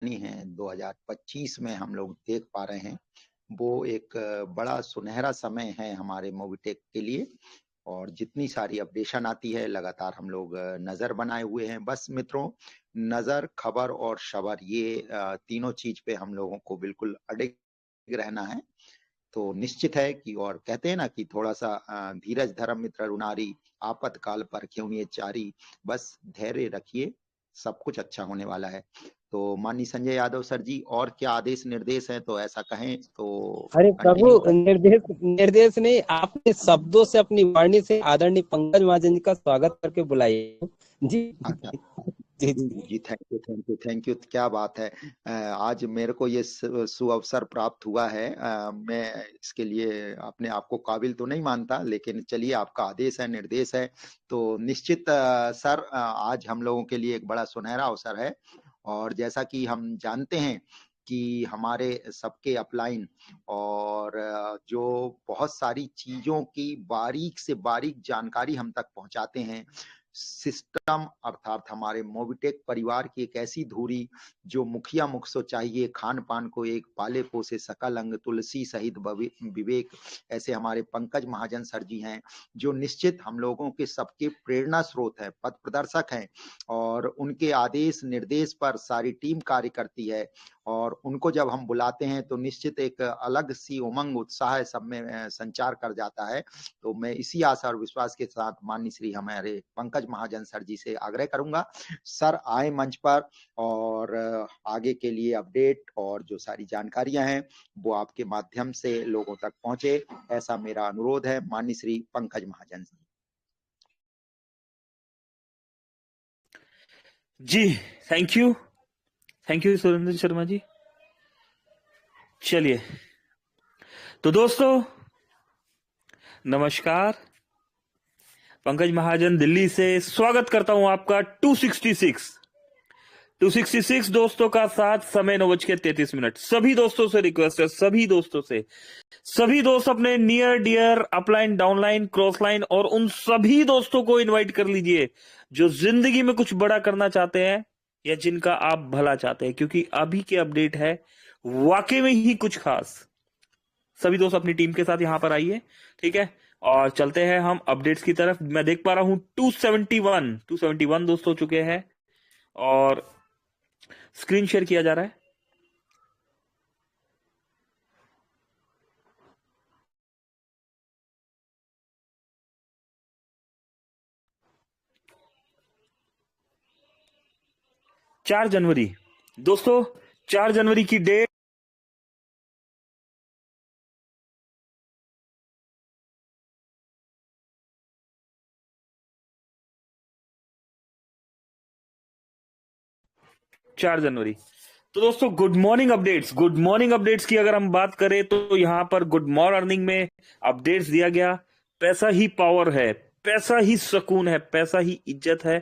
है 2025 में हम लोग देख पा रहे हैं, वो एक बड़ा सुनहरा समय है हमारे मोबिटेक के लिए। और जितनी सारी अपडेशन आती है लगातार हम लोग नजर बनाए हुए हैं। बस मित्रों, नजर, खबर और शबर, ये तीनों चीज पे हम लोगों को बिल्कुल अडिग रहना है। तो निश्चित है कि, और कहते हैं ना कि थोड़ा सा धीरज धर्म मित्र रुनारी, आपातकाल पर क्यों ये चारी, बस धैर्य रखिए, सब कुछ अच्छा होने वाला है। तो माननीय संजय यादव सर जी, और क्या आदेश निर्देश है तो ऐसा कहें तो अरे प्रभु, कंटिन्यू करें। निर्देश नहीं, आपने शब्दों से, अपनी वाणी से आदरणीय पंकज महाजन जी का स्वागत करके बुलाइए जी। अच्छा, जी जी जी। जी, thank you thank you thank you. क्या बात है, आज मेरे को ये सुअवसर प्राप्त हुआ है। मैं इसके लिए अपने आप को काबिल तो नहीं मानता, लेकिन चलिए, आपका आदेश है, निर्देश है, तो निश्चित सर, आज हम लोगों के लिए एक बड़ा सुनहरा अवसर है। और जैसा कि हम जानते हैं कि हमारे सबके अपलाइन और जो बहुत सारी चीजों की बारीक से बारीक जानकारी हम तक पहुंचाते हैं, सिस्टम अर्थात हमारे मोबिटेक परिवार की एक ऐसी धुरी जो मुखिया मुख सो चाहिए, खान पान को एक पाले पोसे सकल अंग तुलसी सहित विवेक, ऐसे हमारे पंकज महाजन सर जी हैं, जो निश्चित हम लोगों के सबके प्रेरणा स्रोत है, पथ प्रदर्शक हैं। और उनके आदेश निर्देश पर सारी टीम कार्य करती है। और उनको जब हम बुलाते हैं तो निश्चित एक अलग सी उमंग उत्साह सब में संचार कर जाता है। तो मैं इसी आशा और विश्वास के साथ माननीय श्री हमारे पंकज महाजन सर जी से आग्रह करूंगा, सर आए मंच पर और आगे के लिए अपडेट और जो सारी जानकारियां हैं वो आपके माध्यम से लोगों तक पहुंचे, ऐसा मेरा अनुरोध है। माननीय श्री पंकज महाजन जी। Thank you Surendra Sharma ji. चलिए, तो दोस्तों नमस्कार, पंकज महाजन दिल्ली से स्वागत करता हूं आपका 266 दोस्तों का साथ, समय 9:33। सभी दोस्तों से रिक्वेस्ट है, सभी दोस्तों से, सभी दोस्त अपने near dear upline downline cross line और उन सभी दोस्तों को इनवाइट कर लीजिए जो जिंदगी में कुछ बड़ा करना चाहते हैं या जिनका आप भला चाहते हैं, क्योंकि अभी के अपडेट है वाकई में ही कुछ खास। सभी दोस्त अपनी टीम के साथ यहां पर आइए, ठीक है, और चलते हैं हम अपडेट्स की तरफ। मैं देख पा रहा हूं 271 दोस्त हो चुके हैं और स्क्रीन शेयर किया जा रहा है। चार जनवरी दोस्तों, 4 जनवरी की डेट, चार जनवरी। तो दोस्तों गुड मॉर्निंग अपडेट्स की अगर हम बात करें तो यहां पर गुड मॉर्निंग में अपडेट्स दिया गया। पैसा ही पावर है, पैसा ही सुकून है, पैसा ही इज्जत है,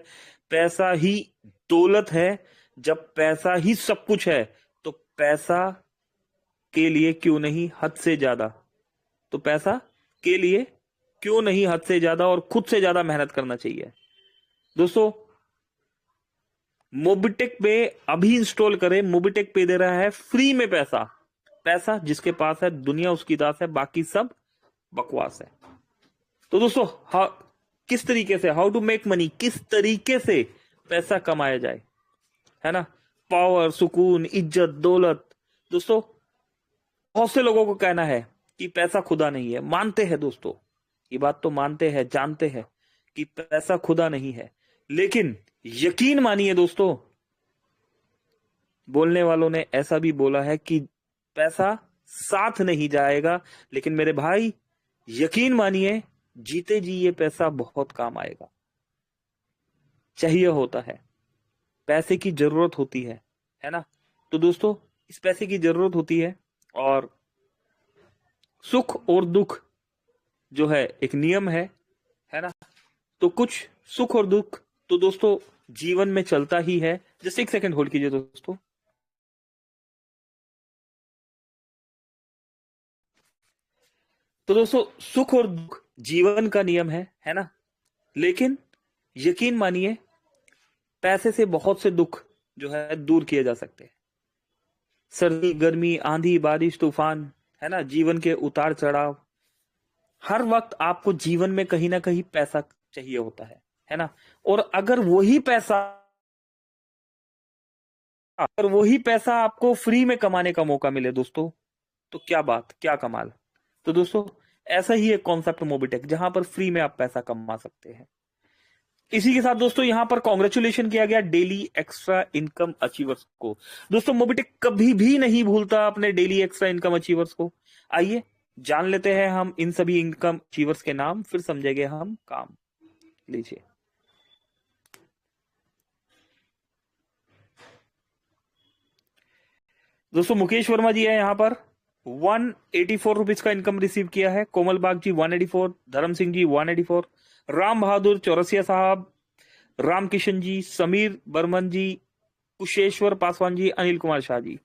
पैसा ही दौलत है। जब पैसा ही सब कुछ है तो पैसा के लिए क्यों नहीं हद से ज्यादा, तो पैसा के लिए क्यों नहीं हद से ज्यादा और खुद से ज्यादा मेहनत करना चाहिए। दोस्तों मोबिटेक पे अभी इंस्टॉल करें, मोबिटेक पे दे रहा है फ्री में पैसा। पैसा जिसके पास है दुनिया उसकी दास है, बाकी सब बकवास है। तो दोस्तों किस तरीके से, हाउ टू मेक मनी, किस तरीके से पैसा कमाया जाए, है ना, पावर, सुकून, इज्जत, दौलत। दोस्तों बहुत से लोगों को कहना है कि पैसा खुदा नहीं है, मानते हैं दोस्तों, ये बात तो मानते हैं, जानते हैं कि पैसा खुदा नहीं है, लेकिन यकीन मानिए दोस्तों, बोलने वालों ने ऐसा भी बोला है कि पैसा साथ नहीं जाएगा, लेकिन मेरे भाई यकीन मानिए, जीते जी ये पैसा बहुत काम आएगा। चाहिए होता है, पैसे की जरूरत होती है ना। तो दोस्तों इस पैसे की जरूरत होती है, और सुख और दुख जो है एक नियम है ना। तो कुछ सुख और दुख तो दोस्तों जीवन में चलता ही है। जस्ट एक सेकंड होल्ड कीजिए दोस्तों। तो दोस्तों सुख और दुख जीवन का नियम है ना, लेकिन यकीन मानिए पैसे से बहुत से दुख जो है दूर किए जा सकते हैं। सर्दी, गर्मी, आंधी, बारिश, तूफान, है ना, जीवन के उतार चढ़ाव, हर वक्त आपको जीवन में कहीं ना कहीं पैसा चाहिए होता है ना। और अगर वही पैसा आपको फ्री में कमाने का मौका मिले दोस्तों, तो क्या बात, क्या कमाल। तो दोस्तों ऐसा ही एक कॉन्सेप्ट मोबिटेक, जहां पर फ्री में आप पैसा कमा सकते हैं। इसी के साथ दोस्तों यहां पर कॉन्ग्रेचुलेशन किया गया डेली एक्स्ट्रा इनकम अचीवर्स को। दोस्तों मोबिटेक कभी भी नहीं भूलता अपने डेली एक्स्ट्रा इनकम अचीवर्स को। आइए जान लेते हैं हम इन सभी इनकम अचीवर्स के नाम, फिर समझेंगे हम काम। लीजिए, दोस्तों मुकेश वर्मा जी है यहां पर, 184 रुपीज का इनकम रिसीव किया है। कोमल बाग जी 184, धर्म सिंह जी 184, राम बहादुर चौरसिया साहब, राम किशन जी, समीर बर्मन जी, कुशेश्वर पासवान जी, अनिल कुमार शाह जी,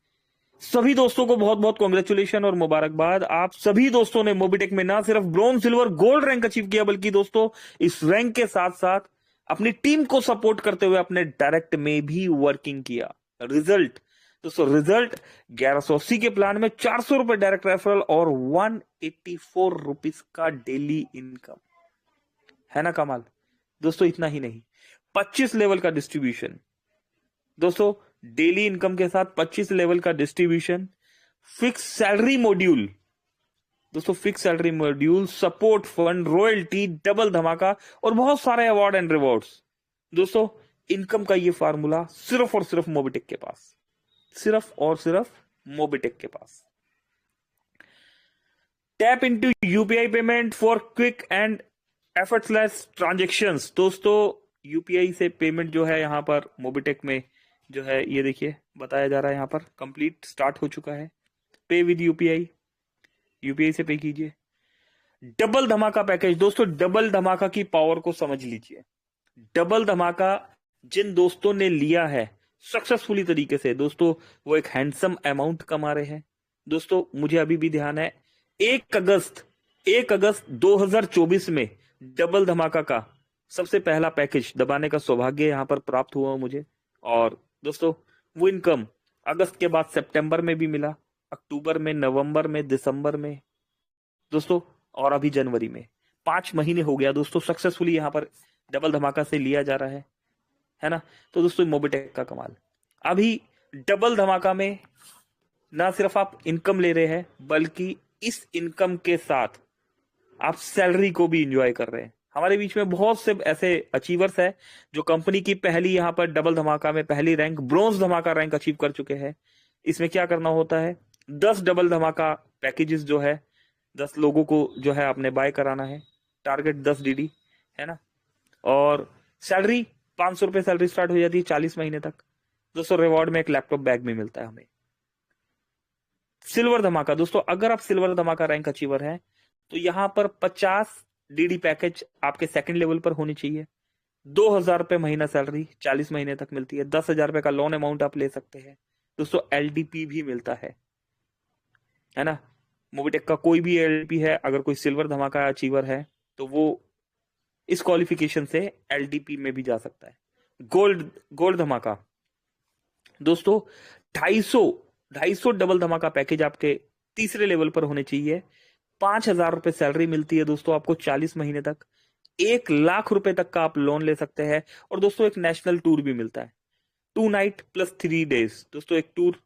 सभी दोस्तों को बहुत बहुत कॉन्ग्रेचुलेशन और मुबारकबाद। आप सभी दोस्तों ने मोबिटेक में ना सिर्फ bronze, silver, gold rank achieve किया, बल्कि दोस्तों इस रैंक के साथ साथ अपनी टीम को सपोर्ट करते हुए अपने डायरेक्ट में भी वर्किंग किया। रिजल्ट दोस्तों, रिजल्ट 1180 के प्लान में 400 रुपए डायरेक्ट रेफरल और 184 रुपीज का डेली इनकम, है ना कमाल। दोस्तों इतना ही नहीं, 25 लेवल का डिस्ट्रीब्यूशन दोस्तों, डेली इनकम के साथ 25 लेवल का डिस्ट्रीब्यूशन, फिक्स सैलरी मॉड्यूल दोस्तों, fix salary module, support fund, royalty, double धमाका और बहुत सारे अवार्ड एंड रिवॉर्ड्स। दोस्तों इनकम का ये फार्मूला सिर्फ और सिर्फ मोबिटेक के पास, सिर्फ और सिर्फ मोबिटेक के पास। Tap into UPI payment for quick and effortless transactions. दोस्तों यूपीआई से पेमेंट जो है यहां पर मोबिटेक में जो है, ये देखिए बताया जा रहा है यहां पर कंप्लीट स्टार्ट हो चुका है। पे विद यूपीआई, यूपीआई से पे कीजिए। डबल धमाका पैकेज दोस्तों, डबल धमाका की पावर को समझ लीजिए। डबल धमाका जिन दोस्तों ने लिया है सक्सेसफुली तरीके से दोस्तों, वो एक हैंडसम अमाउंट कमा रहे हैं। दोस्तों मुझे अभी भी ध्यान है 1 अगस्त 2024 में डबल धमाका का सबसे पहला पैकेज दबाने का सौभाग्य यहां पर प्राप्त हुआ मुझे। और दोस्तों वो इनकम अगस्त के बाद सितंबर में भी मिला, अक्टूबर में, नवंबर में, दिसंबर में दोस्तों, और अभी जनवरी में। 5 महीने हो गया दोस्तों सक्सेसफुली यहां पर डबल धमाका से लिया जा रहा है ना। तो दोस्तों मोबिटेक का कमाल, अभी डबल धमाका में ना सिर्फ आप इनकम ले रहे हैं, बल्कि इस इनकम के साथ आप सैलरी को भी एंजॉय कर रहे हैं। हमारे बीच में बहुत से ऐसे अचीवर्स हैं जो कंपनी की पहली यहां पर डबल धमाका में पहली रैंक, ब्रॉन्ज धमाका रैंक अचीव कर चुके हैं। इसमें क्या करना होता है, 10 डबल धमाका पैकेजेस जो है 10 लोगों को जो है आपने बाय कराना है, टारगेट 10 डीडी है ना। और सैलरी 500 रुपए सैलरी स्टार्ट हो जाती है 40 महीने तक। दोस्तों रिवॉर्ड में एक लैपटॉप बैग भी मिलता है हमें। सिल्वर धमाका दोस्तों, अगर आप सिल्वर धमाका रैंक अचीवर हैं तो यहां पर 50 डीडी पैकेज आपके सेकंड लेवल पर होनी चाहिए। 2000 रुपए महीना सैलरी 40 महीने तक मिलती है। 10,000 रुपए का लोन अमाउंट आप ले सकते हैं दोस्तों। एलडीपी भी मिलता है ना। मोबिटेक का कोई भी एलडीपी है, अगर कोई सिल्वर धमाका अचीवर है तो वो इस क्वालिफिकेशन से एलडीपी में भी जा सकता है। गोल्ड धमाका दोस्तों, 250 डबल धमाका पैकेज आपके तीसरे लेवल पर होने चाहिए। 5,000 रुपए सैलरी मिलती है दोस्तों आपको 40 महीने तक। 1 लाख रुपए तक का आप लोन ले सकते हैं। और दोस्तों एक नेशनल टूर भी मिलता है, 2 नाइट प्लस 3 डेज दोस्तों, एक टूर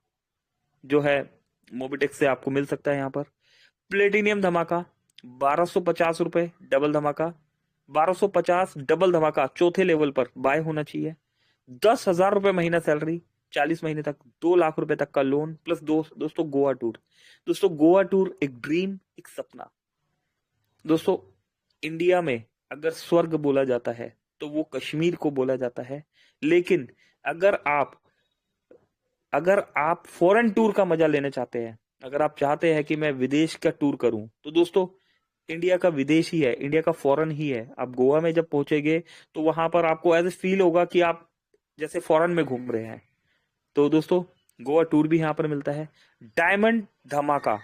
जो है मोबिटेक से आपको मिल सकता है यहां पर। प्लेटिनियम धमाका 1250 रुपए डबल धमाका, 1250 डबल धमाका चौथे लेवल पर बाय होना चाहिए। 10,000 रुपए महीना सैलरी 40 महीने तक, 2 लाख रुपए तक का लोन प्लस दोस्तों गोवा टूर। दोस्तों गोवा टूर एक ड्रीम, एक सपना। दोस्तों इंडिया में अगर स्वर्ग बोला जाता है तो वो कश्मीर को बोला जाता है। लेकिन अगर आप फॉरेन टूर का मजा लेना चाहते हैं, अगर आप चाहते हैं कि मैं विदेश का टूर करूं, तो दोस्तों इंडिया का विदेश ही है, इंडिया का फॉरेन ही है। आप गोवा में जब पहुंचेंगे तो वहां पर आपको ऐसे फील होगा कि आप जैसे फॉरेन में घूम रहे हैं। तो दोस्तों गोवा टूर भी यहां पर मिलता है। डायमंड धमाका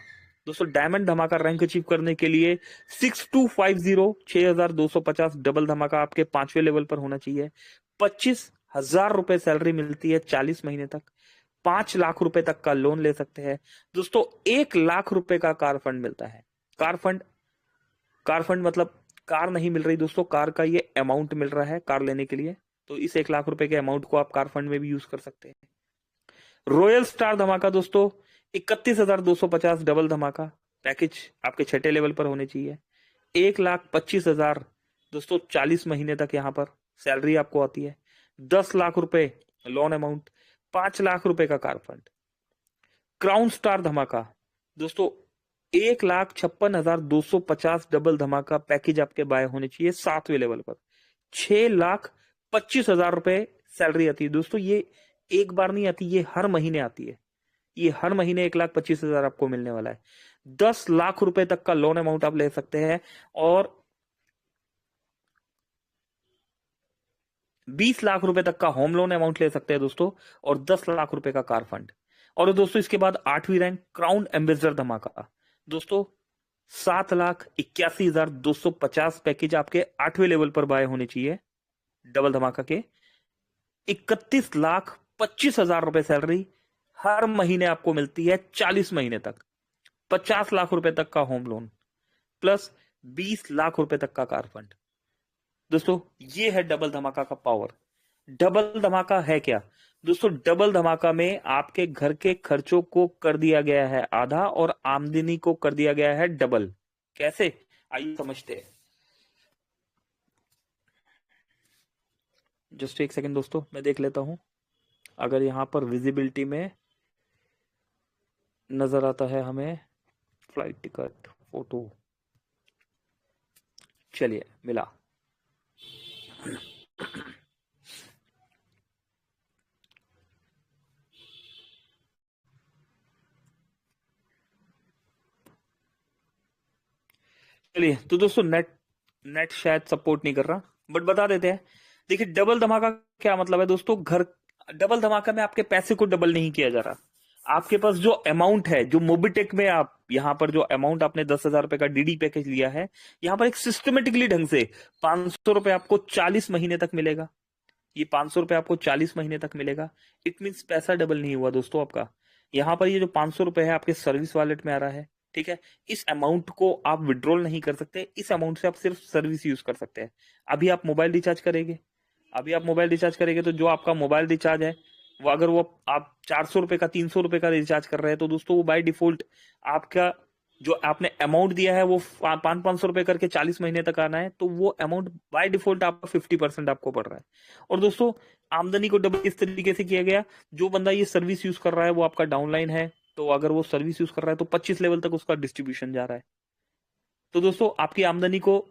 दोस्तों, डायमंड धमाका रैंक अचीव करने के लिए 6250 डबल धमाका आपके 5वें लेवल पर होना चाहिए। 25,000 रुपए सैलरी मिलती है 40 महीने तक। 5 लाख रुपए तक का लोन ले सकते हैं दोस्तों। 1 लाख रुपए का कार फंड मिलता है। कार फंड मतलब कार नहीं मिल रही दोस्तों, कार का ये अमाउंट मिल रहा है कार लेने के लिए, तो इस 1 लाख रुपए के अमाउंट को आप कार फंड में भी यूज कर सकते हैं। रॉयल स्टार धमाका दोस्तों 31,250 डबल धमाका पैकेज आपके छठे लेवल पर होने चाहिए। 1,25,000 दोस्तों 40 महीने तक यहाँ पर सैलरी आपको आती है। 10 लाख रुपए लोन अमाउंट, 5 लाख रुपए का कार फंड। क्राउन स्टार धमाका दोस्तों 1,56,250 डबल धमाका पैकेज आपके बाय होने चाहिए 7वें लेवल पर। 6,25,000 रुपए सैलरी आती है दोस्तों। ये एक बार नहीं आती, ये हर महीने आती है। ये हर महीने 1,25,000 आपको मिलने वाला है। 10 लाख रुपए तक का लोन अमाउंट आप ले सकते हैं और 20 लाख रुपए तक का होम लोन अमाउंट ले सकते हैं दोस्तों, और 10 लाख रुपए का कार फंड। और दोस्तों इसके बाद 8वीं रैंक क्राउन एम्बेसडर धमाका दोस्तों 7,81,250 पैकेज आपके 8वें लेवल पर बाय होने चाहिए डबल धमाका के। 31,25,000 रुपए सैलरी हर महीने आपको मिलती है 40 महीने तक। 50 लाख रुपए तक का होम लोन प्लस 20 लाख रुपए तक का कार फंड। दोस्तों ये है डबल धमाका का पावर। डबल धमाका है क्या दोस्तों? डबल धमाका में आपके घर के खर्चों को कर दिया गया है आधा और आमदनी को कर दिया गया है डबल। कैसे, आइए समझते हैं। जस्ट एक सेकंड दोस्तों, मैं देख लेता हूं अगर यहां पर विजिबिलिटी में नजर आता है हमें फ्लाइट टिकट फोटो। चलिए मिला। चलिए तो दोस्तों नेट शायद सपोर्ट नहीं कर रहा, बट बता देते हैं। देखिए डबल धमाका क्या मतलब है दोस्तों? डबल धमाका में आपके पैसे को डबल नहीं किया जा रहा। आपके पास जो अमाउंट है, जो मोबिटेक में आप यहां पर जो अमाउंट आपने 10,000 रुपए का डीडी पैकेज लिया है, यहां पर एक सिस्टमेटिकली ढंग से 500 रुपए आपको 40 महीने तक मिलेगा। ये 500 रुपए आपको 40 महीने तक मिलेगा। इट मीन्स पैसा डबल नहीं हुआ दोस्तों आपका। यहां पर ये जो 500 रुपए है आपके सर्विस वॉलेट में आ रहा है, ठीक है। इस अमाउंट को आप विड्रॉल नहीं कर सकते, इस अमाउंट से आप सिर्फ सर्विस यूज कर सकते हैं। अभी आप मोबाइल रिचार्ज करेंगे तो जो आपका मोबाइल रिचार्ज है वो अगर वो आप 400 रुपए का 300 रुपए का रिचार्ज कर रहे हैं तो दोस्तों वो बाय डिफॉल्ट आपका जो आपने अमाउंट दिया है वो 500 रुपए करके 40 महीने तक आना है, तो वो अमाउंट बाय डिफॉल्ट आपका 50% आपको पड़ रहा है। और दोस्तों आमदनी को डबल इस तरीके से किया गया, जो बंदा ये सर्विस यूज कर रहा है वो आपका डाउनलाइन है, तो अगर वो सर्विस यूज कर रहा है तो 25 लेवल तक उसका डिस्ट्रीब्यूशन जा रहा है। तो दोस्तों आपकी आमदनी को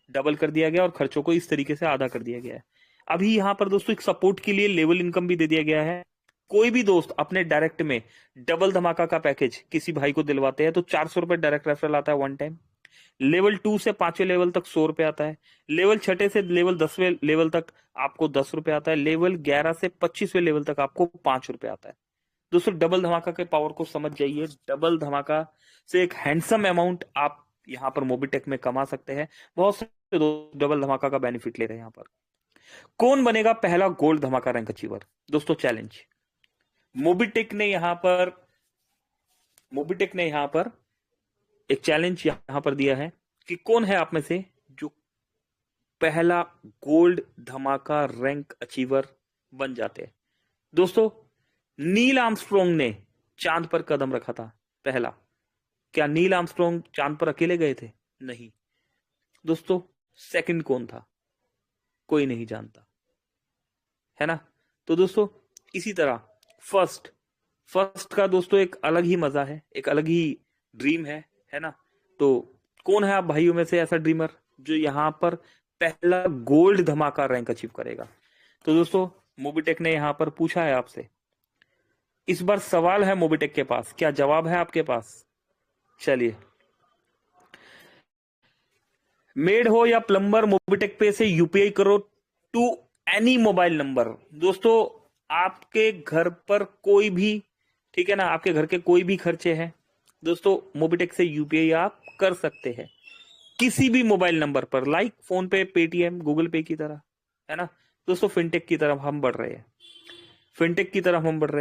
डबल कर दिया गया और खर्चों को इस तरीके से आधा कर दिया गया है। अभी यहाँ पर दोस्तों एक सपोर्ट के लिए लेवल इनकम भी दे दिया गया है। कोई भी दोस्त अपने डायरेक्ट में डबल धमाका का पैकेज किसी भाई को दिलवाते हैं तो 400 रुपए डायरेक्ट रेफरल आता है वन टाइम। लेवल 2 से 5वें लेवल तक 100 रुपए आता है। लेवल 6 से लेवल 10वें लेवल तक आपको 10 रुपए आता है। लेवल 11 से 25वें लेवल तक आपको 5 रुपए आता है। दोस्तों डबल धमाका के पावर को समझ जाइए। डबल धमाका से एक हैंडसम अमाउंट आप यहाँ पर मोबिटेक में कमा सकते हैं। बहुत से दोस्त डबल धमाका का बेनिफिट ले रहे हैं। यहाँ पर कौन बनेगा पहला गोल्ड धमाका रैंक अचीवर? दोस्तों चैलेंज मोबिटेक ने यहां पर एक चैलेंज यहां पर दिया है कि कौन है आप में से जो पहला गोल्ड धमाका रैंक अचीवर बन जाते हैं। दोस्तों नील आर्मस्ट्रॉन्ग ने चांद पर कदम रखा था पहला। क्या नील आर्मस्ट्रॉन्ग चांद पर अकेले गए थे? नहीं दोस्तों। सेकंड कौन था? कोई नहीं जानता, है ना। तो दोस्तों इसी तरह फर्स्ट का दोस्तों एक अलग ही मजा है, एक अलग ही ड्रीम है ना। तो कौन है आप भाइयों में से ऐसा ड्रीमर जो यहां पर पहला गोल्ड धमाका रैंक अचीव करेगा? तो दोस्तों मोबिटेक ने यहां पर पूछा है आपसे, इस बार सवाल है मोबिटेक के पास, क्या जवाब है आपके पास? चलिए, मेड हो या प्लम्बर मोबिटेक पे से यूपीआई करो टू एनी मोबाइल नंबर। दोस्तों आपके घर पर कोई भी, ठीक है ना, आपके घर के कोई भी खर्चे हैं दोस्तों मोबिटेक से यूपीआई आप कर सकते हैं किसी भी मोबाइल नंबर पर, लाइक फोन पे, पेटीएम, गूगल पे की तरह, है ना। दोस्तों फिनटेक की तरफ हम बढ़ रहे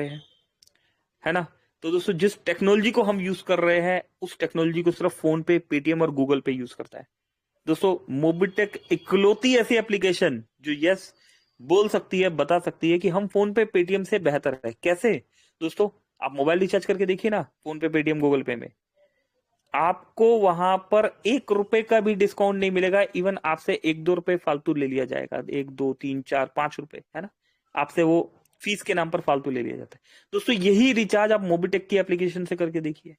हैं। है ना। तो दोस्तों जिस टेक्नोलॉजी को हम यूज कर रहे हैं उस टेक्नोलॉजी को सिर्फ फोन पे, पेटीएम और गूगल पे यूज करता है। दोस्तों मोबिटेक इकलौती ऐसी एप्लीकेशन जो यस बोल सकती है, बता सकती है कि हम फोन पे, पेटीएम से बेहतर है। कैसे दोस्तों, आप मोबाइल रिचार्ज करके देखिए ना, फोन पे, पेटीएम, गूगल पे में आपको वहां पर 1 रुपए का भी डिस्काउंट नहीं मिलेगा। इवन आपसे 1-2 रुपए फालतू ले लिया जाएगा, 1, 2, 3, 4, 5 रुपए, है ना, आपसे वो फीस के नाम पर फालतू ले लिया जाता है। दोस्तों यही रिचार्ज आप मोबिटेक की एप्लीकेशन से करके देखिए।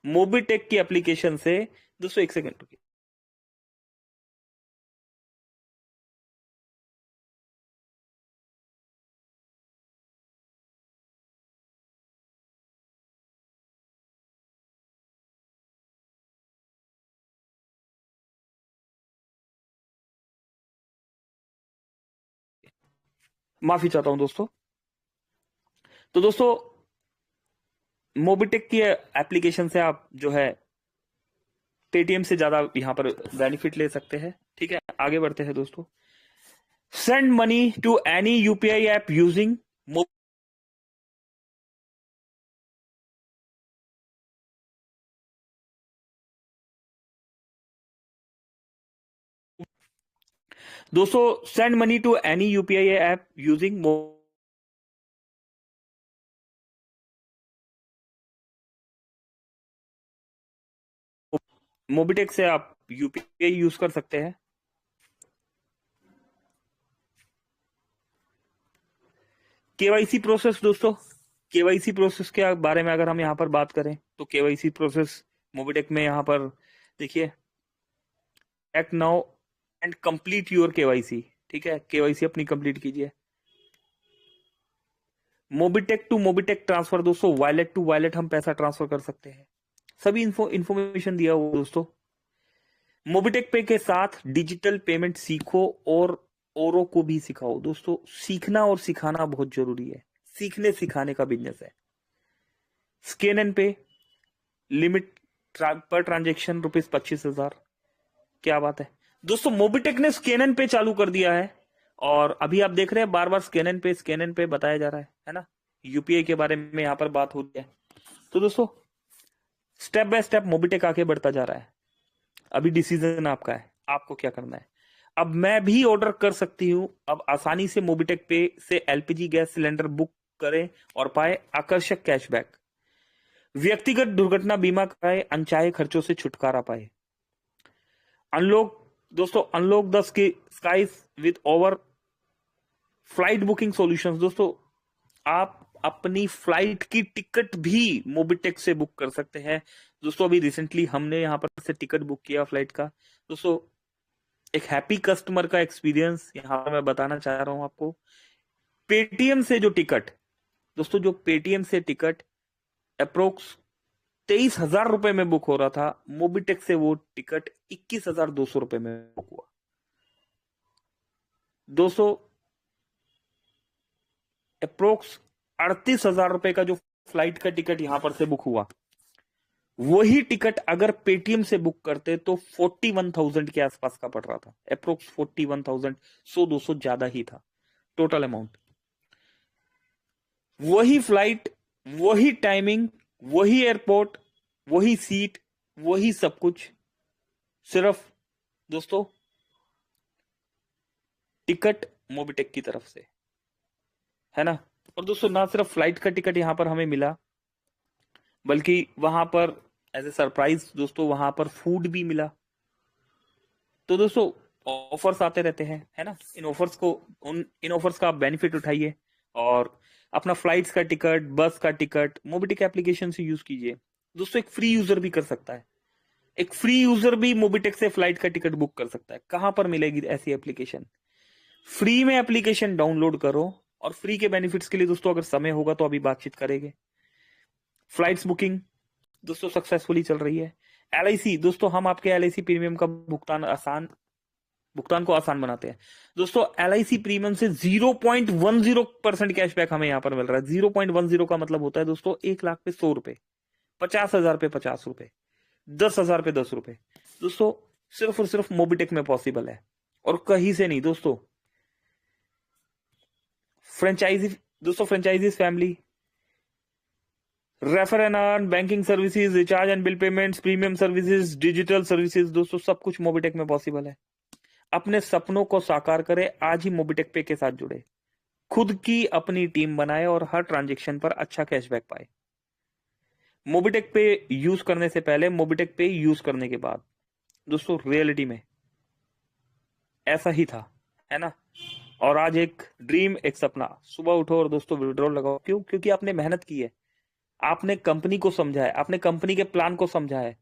मोबिटेक की एप्लीकेशन से दोस्तों, 1 सेकंड रुकिए। माफी चाहता हूं दोस्तों। तो दोस्तों मोबिटेक की एप्लीकेशन से आप जो है पेटीएम से ज्यादा यहां पर बेनिफिट ले सकते हैं। ठीक है, आगे बढ़ते हैं दोस्तों। Send money to any UPI app using दोस्तों send money to any UPI app using Mobitek से आप यूपीआई यूज कर सकते हैं। केवाईसी प्रोसेस दोस्तों, केवाईसी प्रोसेस के बारे में अगर हम यहां पर बात करें तो केवाईसी प्रोसेस मोबिटेक में यहां पर देखिए, act now and complete your KYC. ठीक है, केवाईसी अपनी कंप्लीट कीजिए। मोबिटेक टू मोबिटेक ट्रांसफर दोस्तों, वॉलेट टू वॉलेट हम पैसा ट्रांसफर कर सकते हैं। सभी इंफॉर्मेशन दिया हुआ दोस्तों। मोबिटेक पे के साथ डिजिटल पेमेंट सीखो और औरों को भी सिखाओ। दोस्तों सीखना और सिखाना बहुत जरूरी है, सीखने सिखाने का बिजनेस है। स्कैन एंड पे, लिमिट पर ट्रांजेक्शन ₹25,000। क्या बात है दोस्तों, मोबिटेक ने स्कैन एंड पे चालू कर दिया है और अभी आप देख रहे हैं बार बार स्कैन एंड पे बताया जा रहा है ना। यूपीआई के बारे में यहां पर बात हो रही है। तो दोस्तों स्टेप बाय स्टेप मोबिटेक आगे बढ़ता जा रहा है। अभी डिसीजन आपका है, आपको क्या करना है। अब मैं भी ऑर्डर कर सकती हूं, अब आसानी से मोबिटेक पे से एलपीजी गैस सिलेंडर बुक करें और पाए आकर्षक कैशबैक। व्यक्तिगत दुर्घटना बीमा कराए, अनचाहे खर्चों से छुटकारा पाए। अनलॉक दोस्तों, unlock the skies with over flight booking solutions. दोस्तों आप अपनी फ्लाइट की टिकट भी मोबिटेक से बुक कर सकते हैं। दोस्तों अभी रिसेंटली हमने यहां पर से टिकट बुक किया फ्लाइट का। दोस्तों एक हैप्पी कस्टमर का एक्सपीरियंस यहां पर मैं बताना चाह रहा हूं आपको। पेटीएम से जो टिकट दोस्तों, जो पेटीएम से टिकट अप्रोक्स 23,000 रुपए में बुक हो रहा था, मोबिटेक से वो टिकट 21,200 रुपए में बुक हुआ। दोस्तों अप्रोक्स 38,000 रुपए का जो फ्लाइट का टिकट यहां पर से बुक हुआ, वही टिकट अगर पेटीएम से बुक करते तो 41,000 के आसपास का पड़ रहा था। अप्रोक्स 41,000, 100-200 ज्यादा ही था टोटल अमाउंट। वही फ्लाइट, वही टाइमिंग, वही एयरपोर्ट, वही सीट, वही सब कुछ, सिर्फ दोस्तों टिकट मोबिटेक की तरफ से, है ना। और दोस्तों ना सिर्फ फ्लाइट का टिकट यहां पर हमें मिला, बल्कि वहां पर एज ए सरप्राइज दोस्तों वहां पर फूड भी मिला। तो दोस्तों ऑफर्स आते रहते हैं, है ना। इन ऑफर्स का आप बेनिफिट उठाइए और अपना फ्लाइट्स का टिकट, बस का टिकट मोबिटेक एप्लीकेशन से यूज कीजिए। दोस्तों एक फ्री यूजर भी कर सकता है, एक फ्री यूजर भी मोबिटेक से फ्लाइट का टिकट बुक कर सकता है। कहां पर मिलेगी ऐसी एप्लीकेशन? फ्री में एप्लीकेशन डाउनलोड करो और फ्री के बेनिफिट्स के लिए दोस्तों अगर समय होगा तो अभी बातचीत करेंगे। फ्लाइट्स बुकिंग दोस्तों सक्सेसफुली चल रही है। एलआईसी दोस्तों, हम आपके एलआईसी प्रीमियम का भुगतान को आसान बनाते हैं। दोस्तों एलआईसी प्रीमियम से 0.10% कैशबैक हमें यहां पर मिल रहा है। 0.10 का मतलब होता है दोस्तों 1 लाख पे 100 रुपए, 50,000 पे 50 रुपए, 10,000 पे 10 रुपए। दोस्तों सिर्फ और सिर्फ मोबिटेक में पॉसिबल है और कहीं से नहीं। दोस्तों franchisee family refer and earn, banking services, recharge and bill payments, premium services, digital services, दोस्तों सब कुछ मोबिटेक में पॉसिबल है। अपने सपनों को साकार करें, आज ही मोबिटेक पे के साथ जुड़े, खुद की अपनी टीम बनाए और हर ट्रांजेक्शन पर अच्छा कैशबैक पाए। मोबिटेक पे यूज करने से पहले, मोबिटेक पे यूज करने के बाद, दोस्तों रियलिटी में ऐसा ही था, है ना। और आज एक ड्रीम, एक सपना, सुबह उठो और दोस्तों विड्रॉल लगाओ। क्यों? क्योंकि आपने मेहनत की है, आपने कंपनी को समझा है, आपने कंपनी के प्लान को समझा है,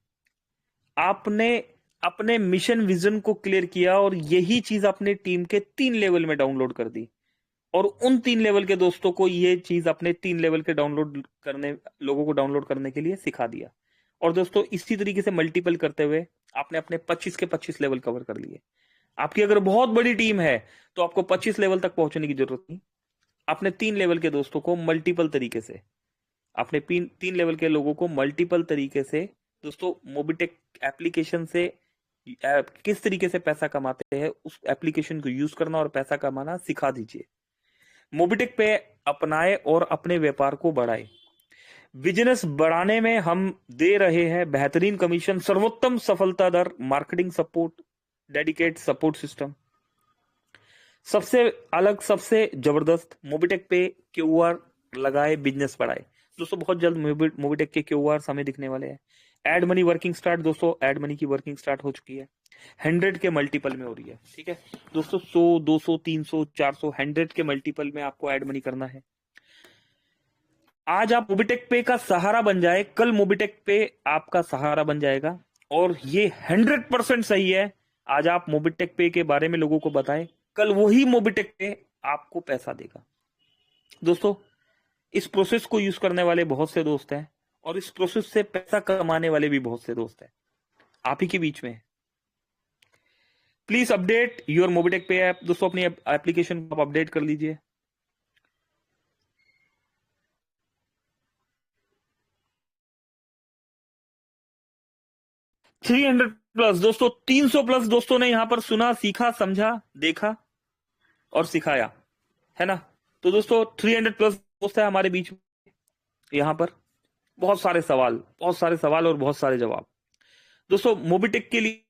आपने अपने मिशन विजन को क्लियर किया और यही चीज अपने टीम के 3 लेवल में डाउनलोड कर दी और उन 3 लेवल के दोस्तों को ये चीज अपने 3 लेवल के लोगों को डाउनलोड करने के लिए सिखा दिया। और दोस्तों इसी तरीके से मल्टीपल करते हुए आपने अपने 25 के 25 लेवल कवर कर लिए। आपकी अगर बहुत बड़ी टीम है तो आपको 25 लेवल तक पहुंचने की जरूरत नहीं। अपने 3 लेवल के दोस्तों को मल्टीपल तरीके से, अपने 3 लेवल के लोगों को मल्टीपल तरीके से दोस्तों मोबिटेक एप्लीकेशन से किस तरीके से पैसा कमाते हैं, उस एप्लीकेशन को यूज करना और पैसा कमाना सिखा दीजिए। मोबिटेक पे अपनाए और अपने व्यापार को बढ़ाए। बिजनेस बढ़ाने में हम दे रहे हैं बेहतरीन कमीशन, सर्वोत्तम सफलता दर, marketing support, dedicate support system, सबसे अलग, सबसे जबरदस्त। मोबिटेक पे क्यूआर लगाए, बिजनेस बढ़ाए। दोस्तों बहुत जल्द मोबिटेक के क्यूआर हमें दिखने वाले हैं। एड मनी वर्किंग स्टार्ट, दोस्तों एड मनी की वर्किंग स्टार्ट हो चुकी है, 100 के मल्टीपल में हो रही है। ठीक है दोस्तों, 100, 200, 300, 400, 100 के मल्टीपल में आपको एड मनी करना है। आज आप मोबिटेक पे का सहारा बन जाए, कल मोबिटेक पे आपका सहारा बन जाएगा। और ये 100% सही है। आज आप मोबिटेक पे के बारे में लोगों को बताएं, कल वही मोबिटेक पे आपको पैसा देगा। दोस्तों इस प्रोसेस को यूज करने वाले बहुत से दोस्त हैं और इस प्रोसेस से पैसा कमाने वाले भी बहुत से दोस्त हैं, आप ही के बीच में। प्लीज अपडेट योर मोबिटेक पे ऐप। दोस्तों अपनी एप्लीकेशन को अपडेट कर लीजिए। $300+ दोस्तों, 300+ दोस्तों ने यहां पर सुना, सीखा, समझा, देखा और सिखाया, है ना। तो दोस्तों 300+ दोस्त है हमारे बीच में यहां पर। बहुत सारे सवाल और बहुत सारे जवाब। दोस्तों मोबिटेक के लिए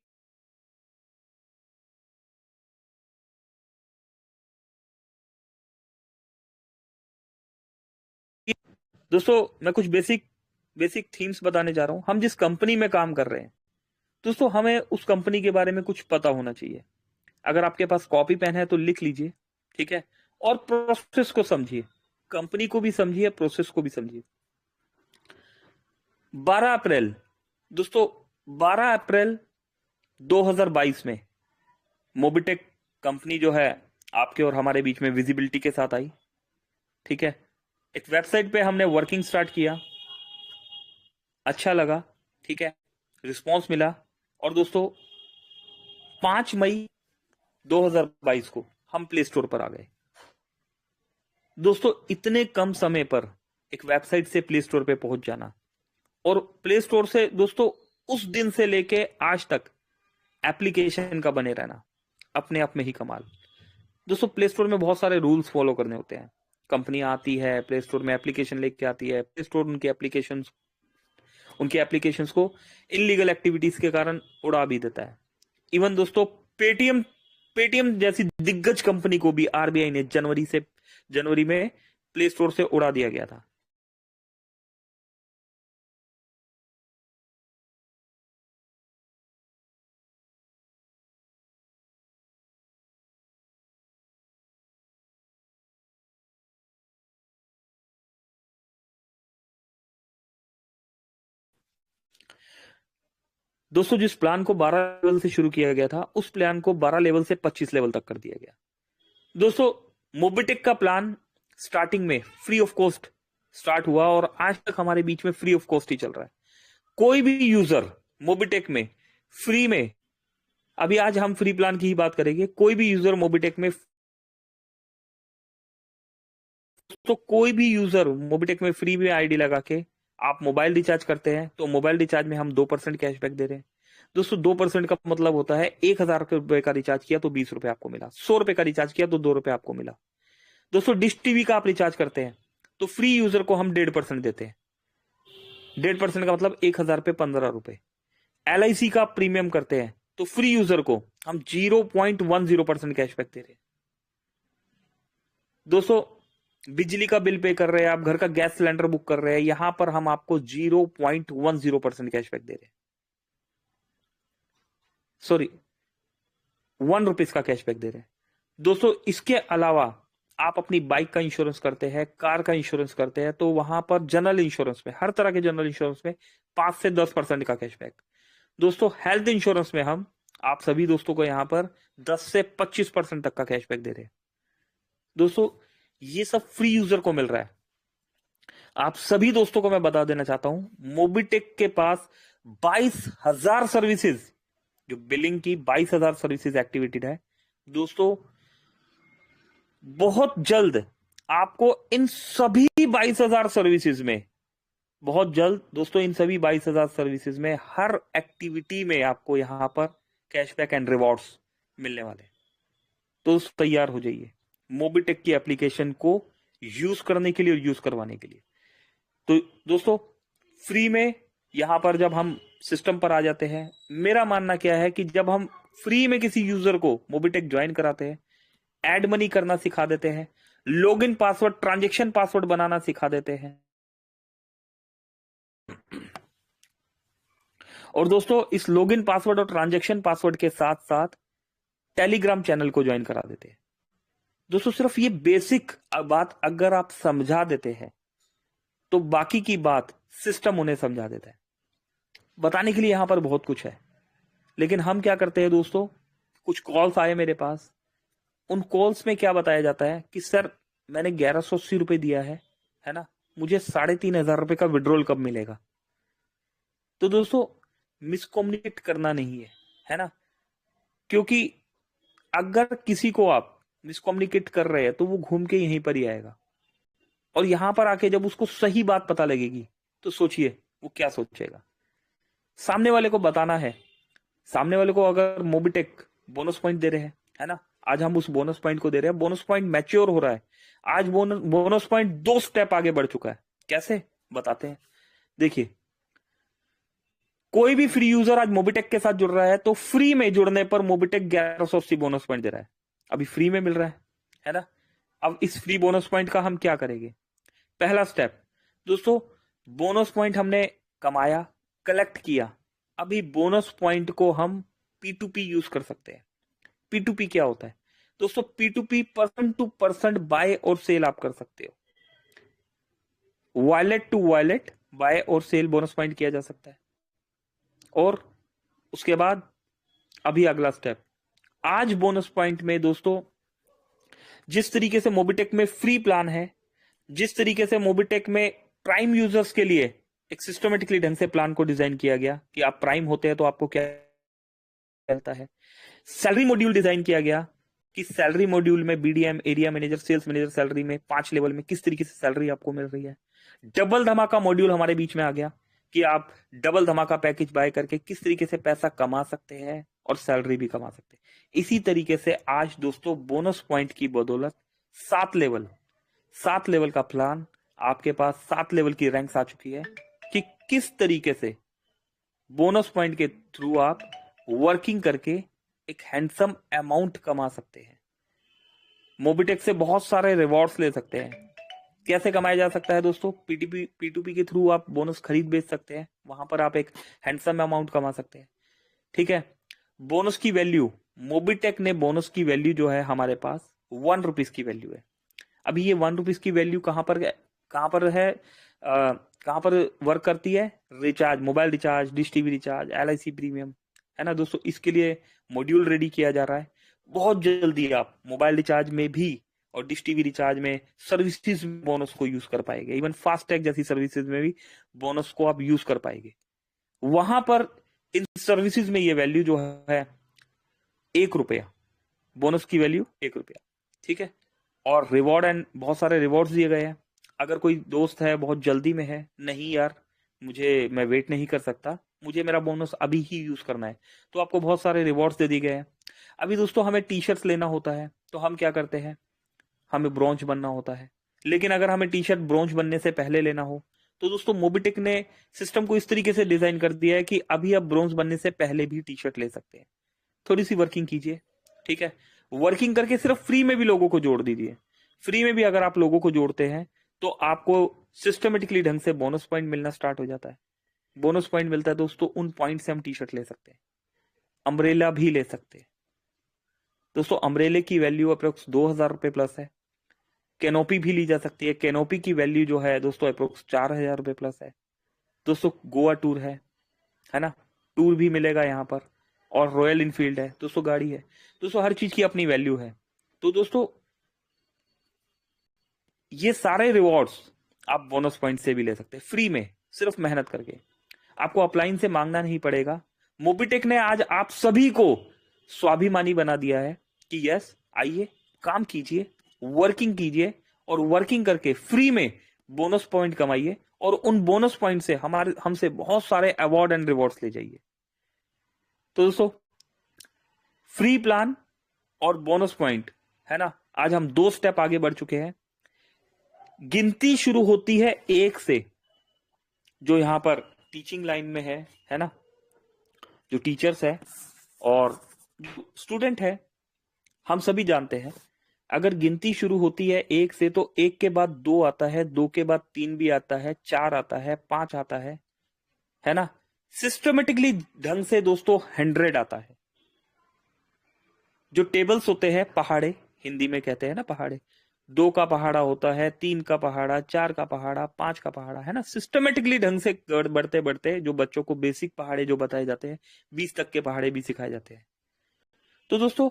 दोस्तों मैं कुछ बेसिक थीम्स बताने जा रहा हूं। हम जिस कंपनी में काम कर रहे हैं दोस्तों, हमें उस कंपनी के बारे में कुछ पता होना चाहिए। अगर आपके पास कॉपी पेन है तो लिख लीजिए, ठीक है। और प्रोसेस को समझिए, कंपनी को भी समझिए, प्रोसेस को भी समझिए। 12 अप्रैल दोस्तों, 12 अप्रैल 2022 में मोबिटेक कंपनी जो है आपके और हमारे बीच में विजिबिलिटी के साथ आई, ठीक है। एक वेबसाइट पे हमने वर्किंग स्टार्ट किया, अच्छा लगा, ठीक है, रिस्पॉन्स मिला। और दोस्तों 5 मई 2022 को हम प्ले स्टोर पर आ गए। दोस्तों इतने कम समय पर एक वेबसाइट से प्ले स्टोर पे पहुंच जाना, और प्ले स्टोर से दोस्तों उस दिन से लेके आज तक एप्लीकेशन का बने रहना, अपने आप में ही कमाल। दोस्तों प्ले स्टोर में बहुत सारे रूल्स फॉलो करने होते हैं। कंपनी आती है प्ले स्टोर में, एप्लीकेशन लेके आती है, प्ले स्टोर उनके एप्लीकेशंस को इनलीगल एक्टिविटीज के कारण उड़ा भी देता है। इवन दोस्तों पेटीएम जैसी दिग्गज कंपनी को भी आरबीआई ने जनवरी में प्ले स्टोर से उड़ा दिया गया था। दोस्तों जिस प्लान को 12 लेवल से शुरू किया गया था, उस प्लान को 12 लेवल से 25 लेवल तक कर दिया गया। दोस्तों मोबिटेक का प्लान स्टार्टिंग में फ्री ऑफ कॉस्ट स्टार्ट हुआ और आज तक हमारे बीच में फ्री ऑफ कॉस्ट ही चल रहा है। कोई भी यूजर मोबिटेक में फ्री में, अभी आज हम फ्री प्लान की ही बात करेंगे, कोई भी यूजर मोबिटेक में फ्री में आईडी लगा के आप मोबाइल रिचार्ज करते हैं तो मोबाइल रिचार्ज में हम 2% कैशबैक दे रहे हैं। दोस्तों 2% का मतलब होता है 1000 रुपए का रिचार्ज किया तो 20 रुपए आपको मिला, 100 रुपए का रिचार्ज किया तो 2 रुपए आपको मिला। दोस्तों डिश टीवी का आप रिचार्ज करते हैं तो फ्री यूजर को हम 1.5% देते हैं, 1.5% का मतलब 1000 पे 15 रुपए। LIC का प्रीमियम करते हैं तो फ्री यूजर को हम 0.10% कैशबैक दे रहे हैं। दोस्तों, बिजली का बिल पे कर रहे हैं आप, घर का गैस सिलेंडर बुक कर रहे हैं, यहां पर हम आपको 0.10% कैशबैक दे रहे हैं। सॉरी, 1 रुपीज का कैशबैक दे रहे हैं। दोस्तों, इसके अलावा आप अपनी बाइक का इंश्योरेंस करते हैं, कार का इंश्योरेंस करते हैं, तो वहां पर जनरल इंश्योरेंस में, हर तरह के जनरल इंश्योरेंस में 5 से 10% का कैशबैक। दोस्तों, हेल्थ इंश्योरेंस में हम आप सभी दोस्तों को यहां पर 10 से 25% तक का कैशबैक दे रहे हैं। दोस्तों, ये सब फ्री यूजर को मिल रहा है। आप सभी दोस्तों को मैं बता देना चाहता हूं, मोबिटेक के पास 22,000 सर्विसेज, जो बिलिंग की 22,000 सर्विसेज एक्टिवेटेड है। दोस्तों, बहुत जल्द आपको इन सभी 22,000 सर्विसेज में, बहुत जल्द दोस्तों इन सभी 22,000 सर्विसेज में हर एक्टिविटी में आपको यहां पर कैशबैक एंड रिवॉर्ड्स मिलने वाले। तो तैयार हो जाइए मोबिटेक की एप्लीकेशन को यूज करने के लिए और यूज करवाने के लिए। तो दोस्तों, फ्री में यहां पर जब हम सिस्टम पर आ जाते हैं, मेरा मानना क्या है कि जब हम फ्री में किसी यूजर को मोबिटेक ज्वाइन कराते हैं, एड मनी करना सिखा देते हैं, लॉगिन पासवर्ड, ट्रांजैक्शन पासवर्ड बनाना सिखा देते हैं, और दोस्तों इस लॉगिन पासवर्ड और ट्रांजैक्शन पासवर्ड के साथ साथ टेलीग्राम चैनल को ज्वाइन करा देते हैं। दोस्तों, सिर्फ ये बेसिक बात अगर आप समझा देते हैं तो बाकी की बात सिस्टम उन्हें समझा देता है। बताने के लिए यहां पर बहुत कुछ है, लेकिन हम क्या करते हैं दोस्तों, कुछ कॉल्स आए मेरे पास, उन कॉल्स में क्या बताया जाता है कि सर मैंने 1180 रुपए दिया है ना, मुझे 3,500 रुपए का विड्रॉल कब मिलेगा। तो दोस्तों, मिसकम्युनिकेट करना नहीं है ना, क्योंकि अगर किसी को आप मिसकम्युनिकेट कर रहे हैं तो वो घूम के यहीं पर ही आएगा, और यहां पर आके जब उसको सही बात पता लगेगी तो सोचिए वो क्या सोचेगा। सामने वाले को बताना है, सामने वाले को अगर मोबिटेक बोनस पॉइंट दे रहे हैं, है ना, आज हम उस बोनस पॉइंट को दे रहे हैं, बोनस पॉइंट मैच्योर हो रहा है, आज बोनस पॉइंट 2 स्टेप आगे बढ़ चुका है। कैसे बताते हैं, देखिए, कोई भी फ्री यूजर आज मोबिटेक के साथ जुड़ रहा है तो फ्री में जुड़ने पर मोबिटेक 1180 बोनस पॉइंट दे रहा है, अभी फ्री में मिल रहा है ना। अब इस फ्री बोनस पॉइंट का हम क्या करेंगे, पहला स्टेप दोस्तों, बोनस पॉइंट हमने कमाया, कलेक्ट किया, अभी बोनस पॉइंट को हम P2P यूज कर सकते हैं। P2P क्या होता है दोस्तों, P2P person to person buy और सेल आप कर सकते हो, वॉलेट टू वॉलेट बाय और सेल बोनस पॉइंट किया जा सकता है। और उसके बाद अभी अगला स्टेप, आज बोनस पॉइंट में दोस्तों जिस तरीके से मोबिटेक में फ्री प्लान है, जिस तरीके से मोबिटेक में प्राइम यूजर्स के लिए एक सिस्टमेटिकली ढंग से प्लान को डिजाइन किया गया कि आप प्राइम होते हैं तो आपको क्या मिलता है, सैलरी मॉड्यूल डिजाइन किया गया कि सैलरी मॉड्यूल में BDM, area manager, sales manager salary में 5 लेवल में किस तरीके से सैलरी आपको मिल रही है। डबल धमाका मॉड्यूल हमारे बीच में आ गया कि आप डबल धमाका पैकेज बाय करके किस तरीके से पैसा कमा सकते हैं और सैलरी भी कमा सकते हैं। इसी तरीके से आज दोस्तों बोनस पॉइंट की बदौलत 7 लेवल का प्लान आपके पास, 7 लेवल की रैंक्स आ चुकी है कि किस तरीके से बोनस पॉइंट के थ्रू आप वर्किंग करके एक हैंडसम अमाउंट कमा सकते हैं, मोबिटेक से बहुत सारे रिवॉर्ड्स ले सकते हैं। कैसे कमाया जा सकता है दोस्तों, P2P के थ्रू आप बोनस खरीद बेच सकते हैं, वहां पर आप एक हैंडसम अमाउंट कमा सकते हैं। ठीक है, बोनस की वैल्यू, मोबिटेक ने बोनस की वैल्यू जो है हमारे पास 1 रुपीज की वैल्यू है। अभी ये 1 रुपीज की वैल्यू कहां पर है, कहां पर वर्क करती है, recharge, mobile recharge, dish TV recharge, LIC premium, है ना दोस्तों। इसके लिए मॉड्यूल रेडी किया जा रहा है, बहुत जल्दी आप मोबाइल रिचार्ज में भी और डिश टीवी रिचार्ज में सर्विसेज बोनस को यूज कर पाएंगे, इवन फास्टैग जैसी सर्विसेज में भी बोनस को आप यूज कर पाएंगे। वहां पर इन सर्विसेज में ये वैल्यू जो है 1 रुपया, बोनस की वैल्यू 1 रुपया। ठीक है, और रिवॉर्ड एंड बहुत सारे रिवॉर्ड्स दिए गए हैं। अगर कोई दोस्त है बहुत जल्दी में है, नहीं यार मैं वेट नहीं कर सकता, मुझे मेरा बोनस अभी ही यूज करना है, तो आपको बहुत सारे रिवॉर्ड्स दे दिए गए हैं। अभी दोस्तों हमें टी-शर्ट्स लेना होता है तो हम क्या करते हैं, हमें ब्रॉन्ज बनना होता है, लेकिन अगर हमें टी-शर्ट ब्रॉन्ज बनने से पहले लेना हो तो दोस्तों मोबिटेक ने सिस्टम को इस तरीके से डिजाइन कर दिया है कि अभी आप ब्रॉन्ज बनने से पहले भी टी शर्ट ले सकते हैं। थोड़ी सी वर्किंग कीजिए, ठीक है, वर्किंग करके सिर्फ फ्री में भी लोगों को जोड़ दीजिए। फ्री में भी अगर आप लोगों को जोड़ते हैं तो आपको सिस्टमेटिकली ढंग से बोनस पॉइंट मिलना स्टार्ट हो जाता है। बोनस पॉइंट मिलता है दोस्तों, उन पॉइंट से हम टी शर्ट ले सकते हैं, अम्ब्रेला भी ले सकते हैं। दोस्तों अम्ब्रेले की वैल्यू अप्रोक्स 2000 रुपए प्लस है। कैनोपी भी ली जा सकती है, कैनोपी की वैल्यू जो है दोस्तों अप्रोक्स 4000 रुपए प्लस है। दोस्तों गोवा टूर है ना, टूर भी मिलेगा यहाँ पर, और रॉयल इनफील्ड है दोस्तों, गाड़ी है दोस्तों, हर चीज की अपनी वैल्यू है। तो दोस्तों ये सारे रिवॉर्ड्स आप बोनस पॉइंट से भी ले सकते हैं फ्री में, सिर्फ मेहनत करके। आपको अपलाइन से मांगना नहीं पड़ेगा। मोबिटेक ने आज आप सभी को स्वाभिमानी बना दिया है कि यस आइए, काम कीजिए, वर्किंग कीजिए, और वर्किंग करके फ्री में बोनस पॉइंट कमाइए, और उन बोनस पॉइंट से हमसे बहुत सारे अवार्ड एंड रिवॉर्ड्स ले जाइए। तो दोस्तों फ्री प्लान और बोनस पॉइंट है ना, आज हम 2 स्टेप आगे बढ़ चुके हैं। गिनती शुरू होती है 1 से, जो यहां पर टीचिंग लाइन में है ना, जो टीचर्स है और स्टूडेंट है, हम सभी जानते हैं अगर गिनती शुरू होती है 1 से तो 1 के बाद 2 आता है, 2 के बाद 3 भी आता है, 4 आता है, 5 आता है ना, सिस्टमेटिकली ढंग से दोस्तों 100 आता है। जो टेबल्स होते हैं पहाड़े, हिंदी में कहते हैं ना पहाड़े, 2 का पहाड़ा होता है, 3 का पहाड़ा, 4 का पहाड़ा, 5 का पहाड़ा, है ना, सिस्टमेटिकली ढंग से बढ़ते बढ़ते जो बच्चों को बेसिक पहाड़े जो बताए जाते हैं, 20 तक के पहाड़े भी सिखाए जाते हैं। तो दोस्तों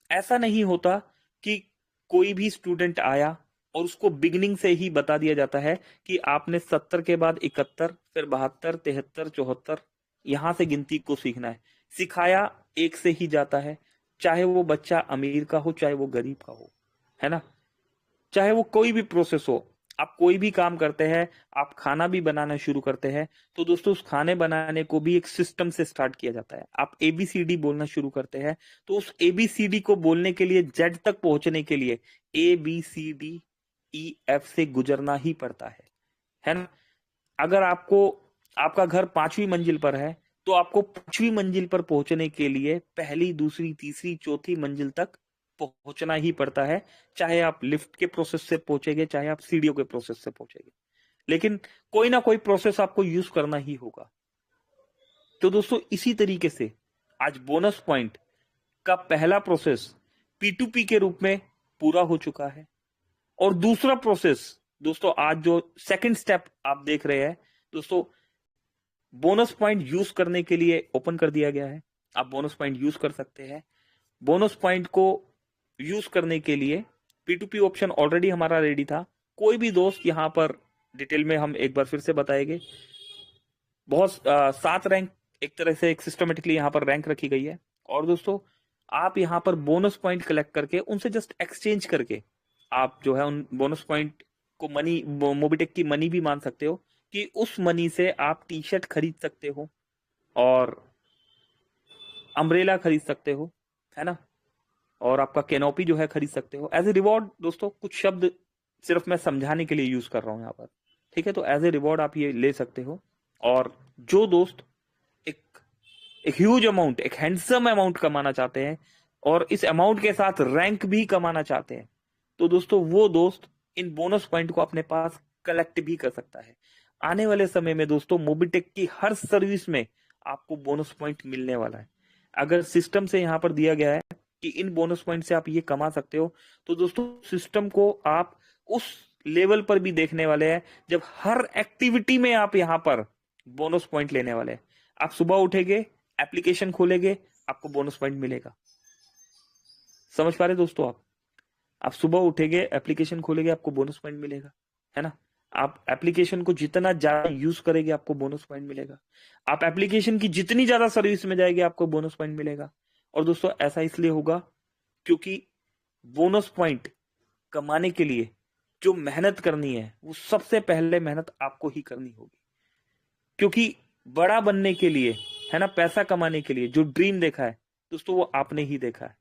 ऐसा नहीं होता कि कोई भी स्टूडेंट आया और उसको बिगिनिंग से ही बता दिया जाता है कि आपने 70 के बाद 71, फिर 72, 73, 74 यहां से गिनती को सीखना है। सिखाया 1 से ही जाता है, चाहे वो बच्चा अमीर का हो, चाहे वो गरीब का हो, है ना, चाहे वो कोई भी प्रोसेस हो। आप कोई भी काम करते हैं, आप खाना भी बनाना शुरू करते हैं, तो दोस्तों उस खाने बनाने को भी एक सिस्टम से स्टार्ट किया जाता है। आप ABCD बोलना शुरू करते हैं तो उस ABCD को बोलने के लिए Z तक पहुंचने के लिए ABCDEF से गुजरना ही पड़ता है ना। अगर आपका घर 5वीं मंजिल पर है तो आपको 5वीं मंजिल पर पहुंचने के लिए पहली, दूसरी, तीसरी, चौथी मंजिल तक पहुंचना ही पड़ता है, चाहे आप लिफ्ट के प्रोसेस से पहुंचेंगे, चाहे आप सीढ़ियों के प्रोसेस से पहुंचेंगे, लेकिन कोई ना कोई प्रोसेस आपको यूज करना ही होगा। तो दोस्तों इसी तरीके से आज बोनस पॉइंट का पहला प्रोसेस P2P के रूप में पूरा हो चुका है, और दूसरा प्रोसेस दोस्तों आज जो सेकंड स्टेप आप देख रहे हैं दोस्तों, बोनस पॉइंट यूज करने के लिए ओपन कर दिया गया है। आप बोनस पॉइंट यूज कर सकते हैं। बोनस पॉइंट को यूज करने के लिए P2P ऑप्शन ऑलरेडी हमारा रेडी था। कोई भी दोस्त यहां पर डिटेल में हम एक बार फिर से बताएंगे। बहुत 7 रैंक एक तरह से एक सिस्टमेटिकली यहां पर रैंक रखी गई है, और दोस्तों आप यहां पर बोनस पॉइंट कलेक्ट करके उनसे जस्ट एक्सचेंज करके आप जो है उन बोनस पॉइंट को मनी, मोबिटेक की मनी भी मान सकते हो कि उस मनी से आप टी शर्ट खरीद सकते हो और अम्ब्रेला खरीद सकते हो, है ना, और आपका कैनोपी जो है खरीद सकते हो एज ए रिवॉर्ड। दोस्तों कुछ शब्द सिर्फ मैं समझाने के लिए यूज कर रहा हूं यहाँ पर, ठीक है, तो एज ए रिवॉर्ड आप ये ले सकते हो। और जो दोस्त एक ह्यूज अमाउंट, एक हैंडसम अमाउंट कमाना चाहते हैं और इस अमाउंट के साथ रैंक भी कमाना चाहते हैं, तो दोस्तों वो दोस्त इन बोनस पॉइंट को अपने पास कलेक्ट भी कर सकता है। आने वाले समय में दोस्तों मोबिटेक की हर सर्विस में आपको बोनस पॉइंट मिलने वाला है। अगर सिस्टम से यहाँ पर दिया गया है कि इन बोनस पॉइंट से आप ये कमा सकते हो, तो दोस्तों सिस्टम को आप उस लेवल पर भी देखने वाले हैं जब हर एक्टिविटी में आप यहाँ पर बोनस पॉइंट लेने वाले हैं। आप सुबह उठेंगे, एप्लीकेशन खोलेंगे, आपको बोनस पॉइंट मिलेगा। समझ पा रहे दोस्तों? आप सुबह उठेंगे, एप्लीकेशन खोलेंगे, आपको बोनस पॉइंट मिलेगा, है ना। आप एप्लीकेशन को जितना ज्यादा यूज करेंगे आपको बोनस पॉइंट मिलेगा। आप एप्लीकेशन की जितनी ज्यादा सर्विस में जाएंगे आपको बोनस पॉइंट मिलेगा। और दोस्तों ऐसा इसलिए होगा क्योंकि बोनस पॉइंट कमाने के लिए जो मेहनत करनी है वो सबसे पहले मेहनत आपको ही करनी होगी। क्योंकि बड़ा बनने के लिए, है ना, पैसा कमाने के लिए जो ड्रीम देखा है दोस्तों वो आपने ही देखा है।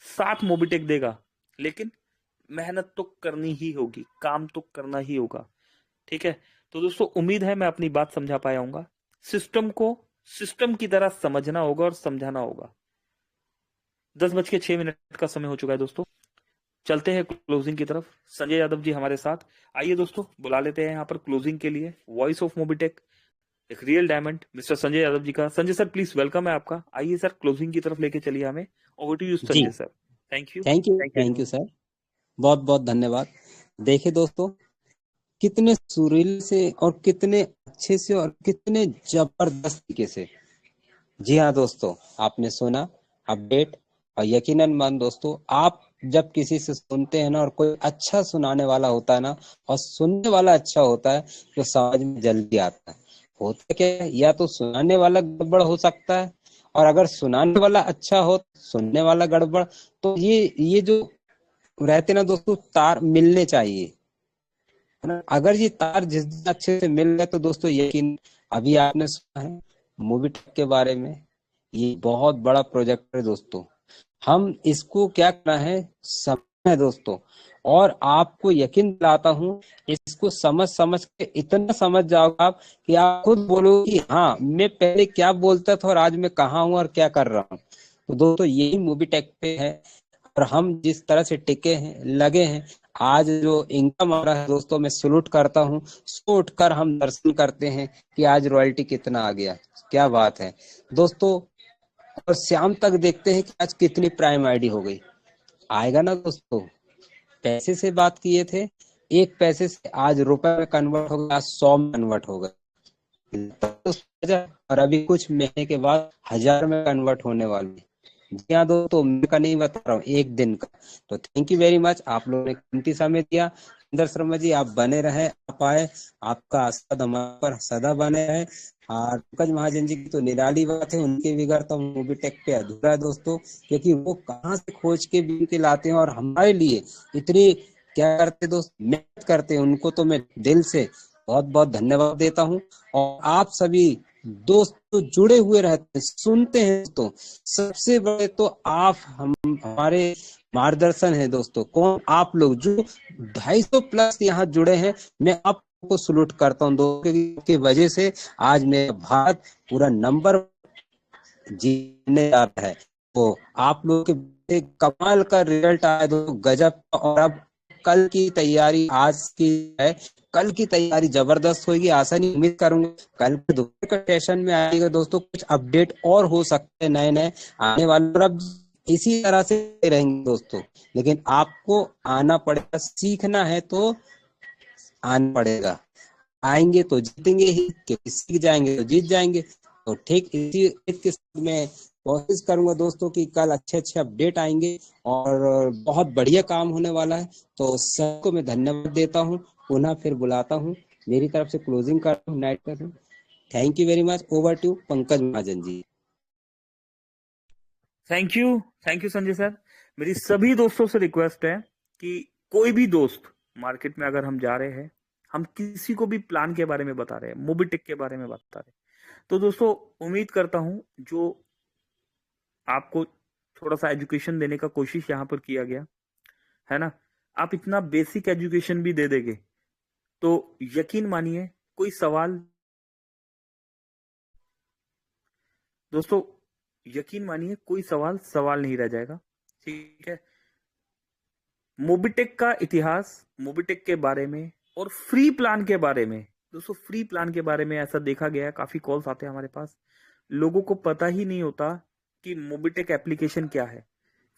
साथ मोबिटेक देगा, लेकिन मेहनत तो करनी ही होगी, काम तो करना ही होगा, ठीक है। तो दोस्तों उम्मीद है मैं अपनी बात समझा पाया हूंगा। सिस्टम को सिस्टम की तरह समझना होगा और समझाना होगा। 10:06 का समय हो चुका है दोस्तों, चलते हैं क्लोजिंग की तरफ। संजय यादव जी हमारे साथ, आइए दोस्तों बुला लेते हैं यहाँ पर क्लोजिंग के लिए वॉइस ऑफ मोबिटेक, एक real diamond mister Sanjay Yadav ji का। संजय सर प्लीज वेलकम है आपका, आइए सर क्लोजिंग की तरफ लेके चलिए हमें। Over to you ji, Sanjay sir. Thank you. Thank you sir, बहुत बहुत धन्यवाद। देखिए दोस्तों, कितने सुरीले से और कितने अच्छे से और कितने जबरदस्त तरीके से, जी हाँ दोस्तों, आपने सुना अपडेट। और यकीनन मान दोस्तों, आप जब किसी से सुनते हैं ना और कोई अच्छा सुनाने वाला होता है ना और सुनने वाला अच्छा होता है तो समझ में जल्दी आता है। होता क्या है, या तो सुनाने वाला गड़बड़ हो सकता है, और अगर सुनाने वाला अच्छा हो सुनने वाला गड़बड़, तो ये जो रहते ना दोस्तों, तार मिलने चाहिए, है ना। अगर ये तार जिस दिन अच्छे से मिल गए तो दोस्तों यकीन, अभी आपने सुना है मूवी के बारे में, ये बहुत बड़ा प्रोजेक्ट है दोस्तों। हम इसको क्या करना है, समझना है दोस्तों। और आपको यकीन दिलाता हूँ, इसको समझ समझ के इतना समझ जाओगे आप कि आप खुद बोलोगे कि हाँ, मैं पहले क्या बोलता था और आज मैं कहाँ हूँ और क्या कर रहा हूँ। तो दोस्तों यही मूवी टेक पे है। और हम जिस तरह से टिके हैं, लगे हैं, आज जो इनकम आ रहा है दोस्तों, मैं सलूट करता हूँ। सो उठकर हम दर्शन करते हैं कि आज रॉयल्टी कितना आ गया, क्या बात है दोस्तों। और शाम तक देखते हैं कि आज कितनी प्राइम आईडी हो गई, आएगा ना दोस्तों। पैसे से बात किए थे, 1 पैसे से आज रुपए में कन्वर्ट हो गया, आज 100 में कन्वर्ट हो गया। और अभी कुछ महीने के बाद 1000 में कन्वर्ट होने वाले हैं। जी हाँ दोस्तों, मैं का नहीं बता रहा हूँ, एक दिन का। तो थैंक यू वेरी मच, आप लोगों ने कीमती समय दिया। सुंदर शर्मा जी, आप बने रहे, आप आए, आपका आशीर्वाद हमारे पर सदा बने रहे। और पंकज महाजन जी की तो निराली बात है, उनके बगैर तो मूवी टेक पे अधूरा है दोस्तों, क्योंकि वो कहाँ से खोज के बीन के लाते हैं और हमारे लिए इतनी क्या करते दोस्त, मेहनत करते हैं। उनको तो मैं दिल से बहुत बहुत धन्यवाद देता हूँ। और आप सभी दोस्त तो जुड़े हुए रहते हैं, सुनते हैं तो सबसे बड़े तो आप हम हमारे मार्गदर्शन है दोस्तों। कौन, आप लोग जो 250 प्लस यहाँ जुड़े हैं, मैं आपको सलूट करता हूँ दोस्तों, की वजह से आज मेरा भारत पूरा नंबर जीतने जा रहा है। तो आप लोग के कमाल का रिजल्ट आया दोस्तों, गजब का। और अब कल की तैयारी आज की है, कल की तैयारी जबरदस्त होगी, आशा नहीं, उम्मीद करूंगा कल के दोपहर का सेशन में आएगा दोस्तों। कुछ अपडेट और हो सकते हैं नए नए आने वाले, और अब इसी तरह से रहेंगे दोस्तों। लेकिन आपको आना पड़ेगा, सीखना है तो आना पड़ेगा। आएंगे तो जीतेंगे ही, क्योंकि सीख जाएंगे तो जीत जाएंगे। तो ठीक इसी के साथ मैं कोशिश करूंगा दोस्तों कि कल अच्छे अच्छे अपडेट आएंगे और बहुत बढ़िया काम होने वाला है। तो सबको मैं धन्यवाद देता हूँ, पुनः फिर बुलाता हूँ, मेरी तरफ से क्लोजिंग करता हूँ, नाइट करता हूँ। Thank you very much, over to Pankaj Mahajan ji. Thank you Sanjay sir. मेरी सभी दोस्तों से रिक्वेस्ट है कि कोई भी दोस्त मार्केट में अगर हम जा रहे हैं, हम किसी को भी प्लान के बारे में बता रहे हैं, मोबिटेक के बारे में बता रहे हैं, तो दोस्तों उम्मीद करता हूं जो आपको थोड़ा सा एजुकेशन देने का कोशिश यहाँ पर किया गया है ना, आप इतना बेसिक एजुकेशन भी दे देंगे तो यकीन मानिए कोई सवाल, दोस्तों यकीन मानिए कोई सवाल सवाल नहीं रह जाएगा। ठीक है, मोबिटेक का इतिहास, मोबिटेक के बारे में और फ्री प्लान के बारे में, दोस्तों फ्री प्लान के बारे में ऐसा देखा गया है, काफी कॉल्स आते हैं हमारे पास, लोगों को पता ही नहीं होता कि मोबिटेक एप्लीकेशन क्या है।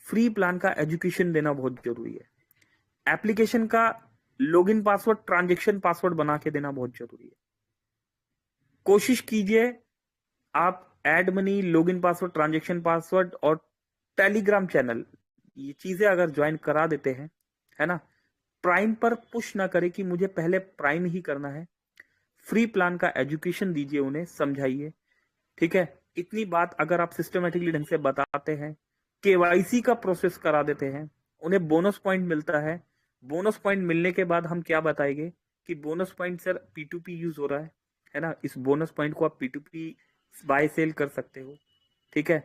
फ्री प्लान का एजुकेशन देना बहुत जरूरी है। एप्लीकेशन का लॉगिन पासवर्ड, ट्रांजैक्शन पासवर्ड बना के देना बहुत जरूरी है। कोशिश कीजिए आप add money, login password, transaction password और टेलीग्राम चैनल, ये चीजें अगर ज्वाइन करा देते हैं, है ना, प्राइम पर पुश ना करे कि मुझे पहले प्राइम ही करना है। फ्री प्लान का एजुकेशन दीजिए, उन्हें समझाइए। ठीक है, इतनी बात अगर आप सिस्टमेटिकली ढंग से बताते हैं, केवाईसी का प्रोसेस करा देते हैं, उन्हें बोनस पॉइंट मिलता है। बोनस पॉइंट मिलने के बाद हम क्या बताएंगे कि bonus point sir P2P use हो रहा है ना, इस बोनस पॉइंट को आप P2P बाय सेल कर सकते हो। ठीक है,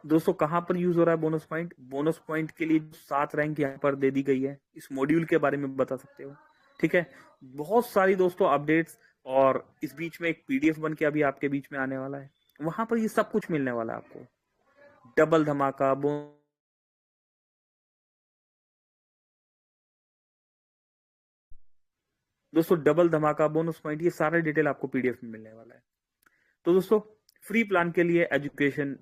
दोस्तों कहां पर यूज हो रहा है बोनस पॉइंट? बोनस पॉइंट के लिए 7 रैंक यहाँ पर दे दी गई है, इस मॉड्यूल के बारे में बता सकते हो। ठीक है, बहुत सारी दोस्तों अपडेट्स, और इस बीच में एक पीडीएफ बन के अभी आपके बीच में आने वाला है, वहां पर ये सब कुछ मिलने वाला है आपको। डबल धमाका दोस्तों, डबल धमाका, बोनस पॉइंट, ये सारा डिटेल आपको पीडीएफ में मिलने वाला है। तो दोस्तों फ्री प्लान के लिए एजुकेशन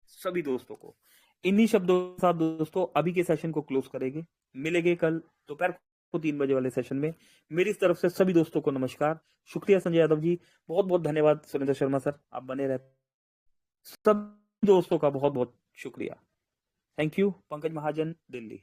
सभी दोस्तों को, इन्हीं शब्दों के साथ दोस्तों अभी के सेशन को क्लोज करेंगे। मिलेंगे कल दोपहर को 3 बजे वाले सेशन में। मेरी तरफ से सभी दोस्तों को नमस्कार, शुक्रिया संजय यादव जी, बहुत बहुत धन्यवाद सुरेंद्र शर्मा सर, आप बने रहे। सब दोस्तों का बहुत बहुत शुक्रिया। Thank you. Pankaj Mahajan, Delhi.